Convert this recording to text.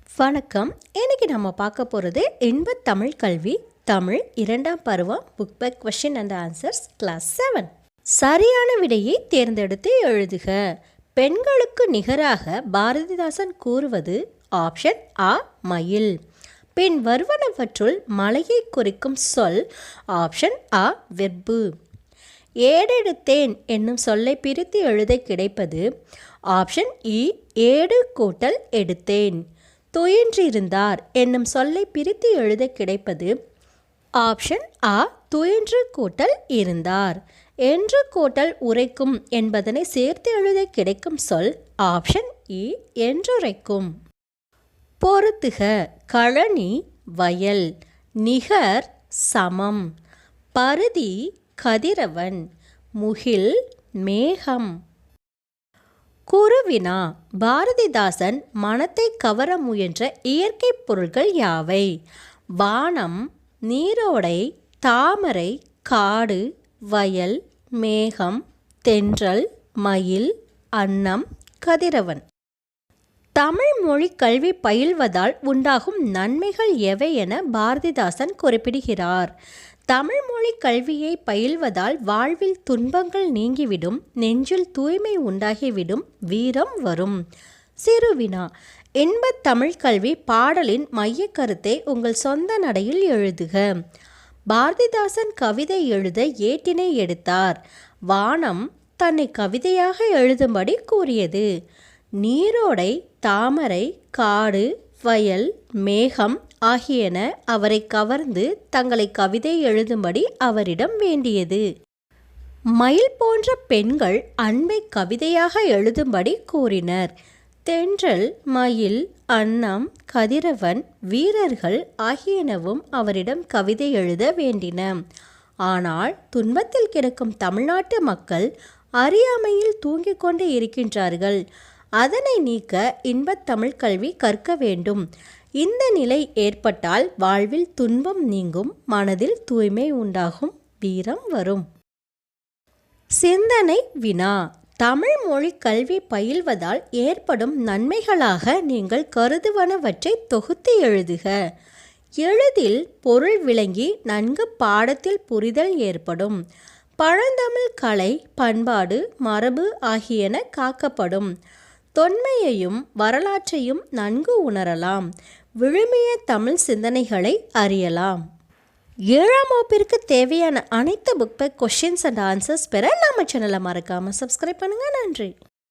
வணக்கம். இன்னைக்கு நம்ம பார்க்க போகிறது இன்பத் தமிழ் கல்வி தமிழ் 2ஆம் பருவம் book back question and answers class 7. சரியான விடையை தேர்ந்தெடுத்து எழுதுக. பெண்களுக்கு நிகராக பாரதிதாசன் கூறுவது ஆப்ஷன் ஆ மயில். பின் வருவனவற்றுள் மலையை குறிக்கும் சொல் ஆப்ஷன் ஆ வெர்பு. ஏடெடுத்தேன் என்னும் சொல்லை பிரித்து எழுத கிடைப்பது ஆப்ஷன் இ ஏடு கூட்டல் எடுத்தேன். துயின்றிருந்தார் என்னும் சொல்லை பிரித்து எழுத கிடைப்பது ஆப்ஷன் ஆ துயின்று கூட்டல் இருந்தார். என்று கூட்டல் உரைக்கும் என்பதனை சேர்த்து எழுத கிடைக்கும் சொல் ஆப்ஷன் இ என்றுரைக்கும். பொறுத்துக. கழனி வயல், நிகர் சமம், பருதி கதிரவன், முகில் மேகம். குருவினா. பாரதிதாசன் மனத்தை கவர முயன்ற இயற்கை பொருள்கள் யாவை? வானம், நீரோடை, தாமரை, காடு, வயல், மேகம், தென்றல், மயில், அன்னம், கதிரவன். தமிழ் மொழி கல்வி பயில்வதால் உண்டாகும் நன்மைகள் எவை என பாரதிதாசன் குறிப்பிடுகிறார்? தமிழ் மொழி கல்வியை பயில்வதால் வாழ்வில் துன்பங்கள் நீங்கிவிடும், நெஞ்சில் தூய்மை உண்டாகிவிடும், வீரம் வரும். சிறுவினா. இன்பத் தமிழ் கல்வி பாடலின் மைய கருத்தை உங்கள் சொந்த நடையில் எழுதுக. பாரதிதாசன் கவிதை எழுத ஏட்டினை எடுத்தார். வானம் தன்னை கவிதையாக எழுதும்படி கூறியது. நீரோடை, தாமரை, காடு, வயல், மேகம் ஆகியன அவரை கவர்ந்து தங்களை கவிதை எழுதும்படி அவரிடம் வேண்டியது. மயில் போன்ற பெண்கள் அன்பை கவிதையாக எழுதும்படி கூறினர். தென்றல், மயில், அன்னம், கதிரவன், வீரர்கள் ஆகியனவும் அவரிடம் கவிதை எழுத வேண்டின. ஆனால் துன்பத்தில் கிடக்கும் தமிழ்நாட்டு மக்கள் அறியாமையில் தூங்கிக் கொண்டு இருக்கின்றார்கள். அதனை நீக்க இன்பத் தமிழ் கல்வி கற்க வேண்டும். இந்த நிலை ஏற்பட்டால் வாழ்வில் துன்பம் நீங்கும், மனதில் தூய்மை உண்டாகும், வீரம் வரும். சிந்தனை வினா. தமிழ் மொழி கல்வி பயில்வதால் ஏற்படும் நன்மைகளாக நீங்கள் கருதுவனவற்றை தொகுத்து எழுதுக. எளிதில் பொருள் விளங்கி நன்கு பாடத்தில் புரிதல் ஏற்படும். பழந்தமிழ் கலை, பண்பாடு, மரபு ஆகியன காக்கப்படும். தொன்மையையும் வரலாற்றையும் நன்கு உணரலாம். விழுமிய தமிழ் சிந்தனைகளை அறியலாம். 7ஆம் வகுப்பிற்கு தேவையான அனைத்து book back questions and answers பெற நம்ம சேனலை மறக்காமல் சப்ஸ்கிரைப் பண்ணுங்கள். நன்றி.